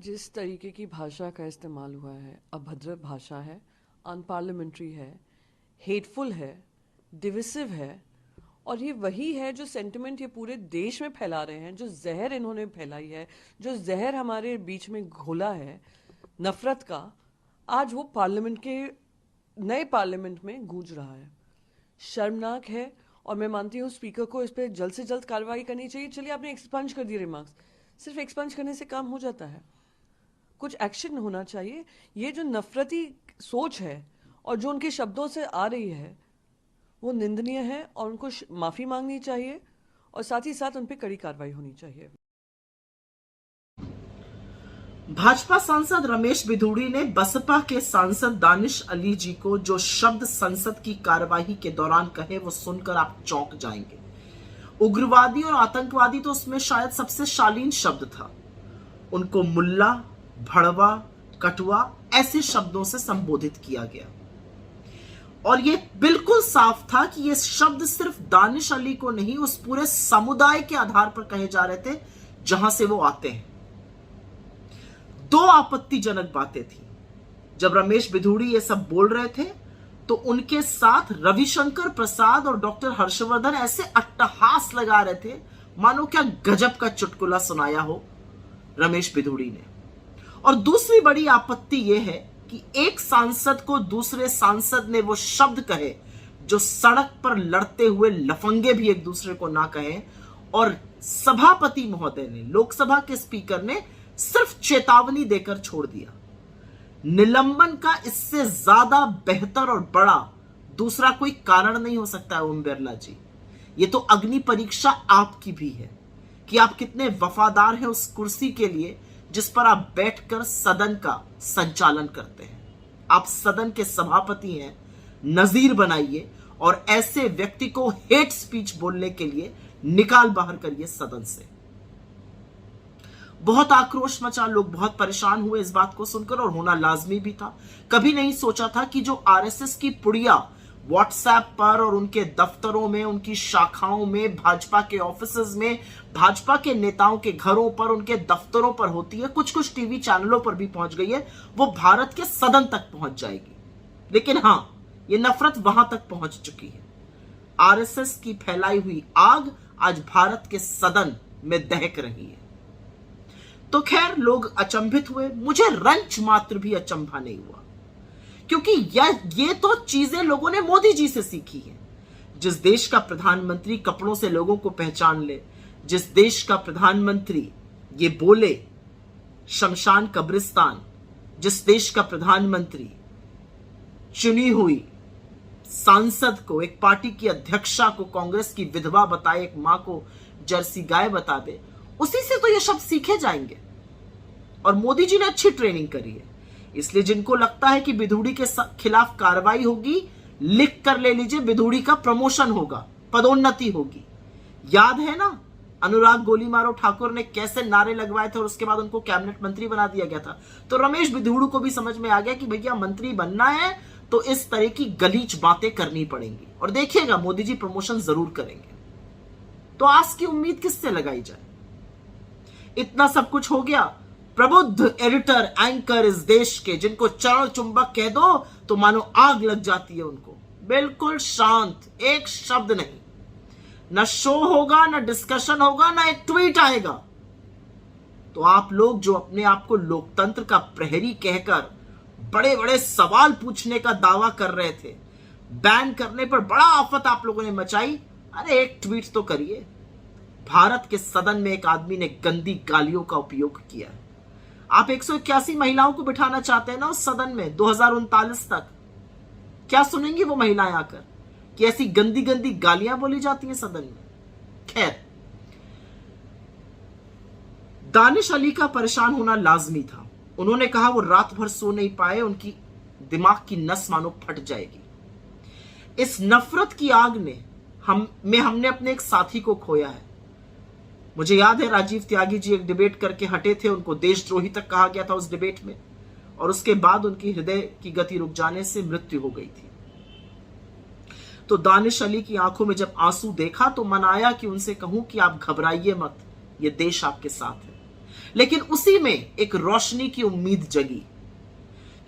जिस तरीके की भाषा का इस्तेमाल हुआ है, अभद्र भाषा है, अनपार्लियामेंट्री है, हेटफुल है, डिविसिव है, और ये वही है जो सेंटिमेंट ये पूरे देश में फैला रहे हैं, जो जहर इन्होंने फैलाई है, जो जहर हमारे बीच में घोला है नफरत का। आज वो पार्लियामेंट के नए पार्लियामेंट में गूंज रहा है। शर्मनाक है। और मैं मानती हूँ स्पीकर को इस पर जल्द से जल्द कार्रवाई करनी चाहिए। चलिए, आपने एक्सपंज कर दिए रिमार्क्स, सिर्फ एक्सपंज करने से काम हो जाता है? कुछ एक्शन होना चाहिए। ये जो नफरती सोच है और जो उनके शब्दों से आ रही है वो निंदनीय है और उनको माफी मांगनी चाहिए और साथ ही साथ उन पर कड़ी कार्रवाई होनी चाहिए। भाजपा सांसद रमेश बिधूड़ी ने बसपा के सांसद दानिश अली जी को जो शब्द संसद की कार्यवाही के दौरान कहे वो सुनकर आप चौंक जाएंगे। उग्रवादी और आतंकवादी तो उसमें शायद सबसे शालीन शब्द था। उनको मुल्ला, भड़वा, कटुआ ऐसे शब्दों से संबोधित किया गया और ये बिल्कुल साफ था कि ये शब्द सिर्फ दानिश अली को नहीं, उस पूरे समुदाय के आधार पर कहे जा रहे थे जहां से वो आते हैं। दो आपत्तिजनक बातें थी। जब रमेश बिधूड़ी ये सब बोल रहे थे तो उनके साथ रविशंकर प्रसाद और डॉक्टर हर्षवर्धन ऐसे अट्टहास लगा रहे थे मानो क्या गजब का चुटकुला सुनाया हो रमेश बिधूड़ी ने। और दूसरी बड़ी आपत्ति यह है कि एक सांसद को दूसरे सांसद ने वो शब्द कहे जो सड़क पर लड़ते हुए लफंगे भी एक दूसरे को ना कहें, और सभापति महोदय ने, लोकसभा के स्पीकर ने सिर्फ चेतावनी देकर छोड़ दिया। निलंबन का इससे ज्यादा बेहतर और बड़ा दूसरा कोई कारण नहीं हो सकता है ओम बिरला जी। ये तो अग्नि परीक्षा आपकी भी है कि आप कितने वफादार हैं उस कुर्सी के लिए जिस पर आप बैठकर सदन का संचालन करते हैं। आप सदन के सभापति हैं, नजीर बनाइए और ऐसे व्यक्ति को हेट स्पीच बोलने के लिए निकाल बाहर करिए सदन से। बहुत आक्रोश मचा, लोग बहुत परेशान हुए इस बात को सुनकर और होना लाजमी भी था। कभी नहीं सोचा था कि जो आरएसएस की पुड़िया व्हाट्सएप पर और उनके दफ्तरों में, उनकी शाखाओं में, भाजपा के ऑफिसेज में, भाजपा के नेताओं के घरों पर, उनके दफ्तरों पर होती है, कुछ कुछ टीवी चैनलों पर भी पहुंच गई है, वो भारत के सदन तक पहुंच जाएगी। लेकिन हां, ये नफरत वहां तक पहुंच चुकी है। आरएसएस की फैलाई हुई आग आज भारत के सदन में दहक रही है। तो खैर, लोग अचंभित हुए, मुझे रंच मात्र भी अचंभा नहीं हुआ, क्योंकि ये तो चीजें लोगों ने मोदी जी से सीखी है। जिस देश का प्रधानमंत्री कपड़ों से लोगों को पहचान ले, जिस देश का प्रधानमंत्री ये बोले शमशान कब्रिस्तान, जिस देश का प्रधानमंत्री चुनी हुई सांसद को, एक पार्टी की अध्यक्षा को कांग्रेस की विधवा बताए, एक मां को जर्सी गाय बता दे, उसी से तो ये शब्द सीखे जाएंगे। और मोदी जी ने अच्छी ट्रेनिंग करी है, इसलिए जिनको लगता है कि बिधूड़ी के खिलाफ कार्रवाई होगी, लिख कर ले लीजिए, बिधूड़ी का प्रमोशन होगा, पदोन्नति होगी। याद है ना अनुराग गोली मारो ठाकुर ने कैसे नारे लगवाए थे और उसके बाद उनको कैबिनेट मंत्री बना दिया गया था। तो रमेश बिधूड़ी को भी समझ में आ गया कि भैया मंत्री बनना है तो इस तरह की गलीच बातें करनी पड़ेंगी, और देखिएगा मोदी जी प्रमोशन जरूर करेंगे। तो आज की उम्मीद किससे लगाई जाए? इतना सब कुछ हो गया, प्रबुद्ध एडिटर एंकर इस देश के, जिनको चरण चुंबक कह दो तो मानो आग लग जाती है उनको, बिल्कुल शांत, एक शब्द नहीं, ना शो होगा, ना डिस्कशन होगा, ना एक ट्वीट आएगा। तो आप लोग जो अपने आप को लोकतंत्र का प्रहरी कहकर बड़े बड़े सवाल पूछने का दावा कर रहे थे, बैन करने पर बड़ा आफत आप लोगों ने मचाई, अरे एक ट्वीट तो करिए। भारत के सदन में एक आदमी ने गंदी गालियों का उपयोग किया है। आप 181 महिलाओं को बिठाना चाहते हैं ना उस सदन में 2039 तक, क्या सुनेंगी वो महिलाएं आकर कि ऐसी गंदी गंदी गालियां बोली जाती हैं सदन में? खैर, दानिश अली का परेशान होना लाजमी था। उन्होंने कहा वो रात भर सो नहीं पाए, उनकी दिमाग की नस मानो फट जाएगी। इस नफरत की आग ने हमने अपने एक साथी को खोया है। मुझे याद है राजीव त्यागी जी एक डिबेट करके हटे थे, उनको देशद्रोही तक कहा गया था उस डिबेट में, और उसके बाद उनकी हृदय की गति रुक जाने से मृत्यु हो गई थी। तो दानिश अली की आंखों में जब आंसू देखा तो मन आया कि उनसे कहूं कि आप घबराइए मत, ये देश आपके साथ है। लेकिन उसी में एक रोशनी की उम्मीद जगी,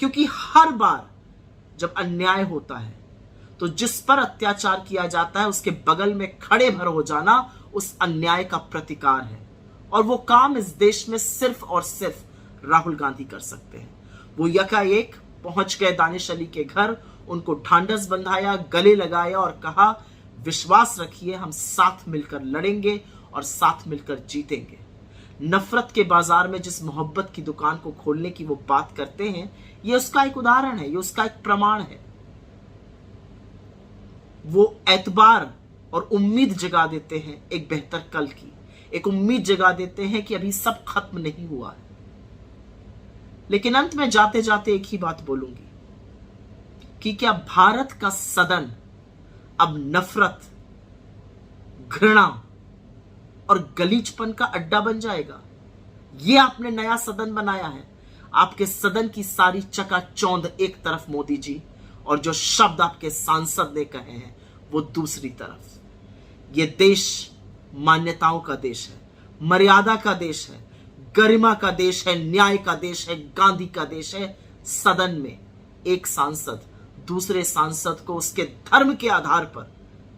क्योंकि हर बार जब अन्याय होता है तो जिस पर अत्याचार किया जाता है उसके बगल में खड़े भर हो जाना उस अन्याय का प्रतिकार है। और वो काम इस देश में सिर्फ और सिर्फ राहुल गांधी कर सकते हैं। वो यकाएक पहुंच गए दानिश अली के घर, उनको ढांढस बंधाया, गले लगाया और कहा, विश्वास रखिए हम साथ मिलकर लड़ेंगे और साथ मिलकर जीतेंगे। नफरत के बाजार में जिस मोहब्बत की दुकान को खोलने की वो बात करते हैं, ये उसका एक उदाहरण है, ये उसका एक प्रमाण है। वो एतबार और उम्मीद जगा देते हैं एक बेहतर कल की, एक उम्मीद जगा देते हैं कि अभी सब खत्म नहीं हुआ है। लेकिन अंत में जाते जाते एक ही बात बोलूंगी कि क्या भारत का सदन अब नफरत, घृणा और गलीचपन का अड्डा बन जाएगा? ये आपने नया सदन बनाया है। आपके सदन की सारी चकाचौंध एक तरफ मोदी जी, और जो शब्द आपके सांसद ने कहे हैं वो दूसरी तरफ। ये देश मान्यताओं का देश है, मर्यादा का देश है, गरिमा का देश है, न्याय का देश है, गांधी का देश है। सदन में एक सांसद दूसरे सांसद को उसके धर्म के आधार पर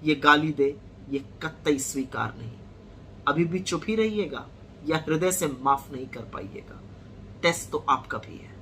यह गाली दे, ये कतई स्वीकार नहीं। अभी भी चुप ही रहिएगा या हृदय से माफ नहीं कर पाइएगा। टेस्ट तो आपका भी है।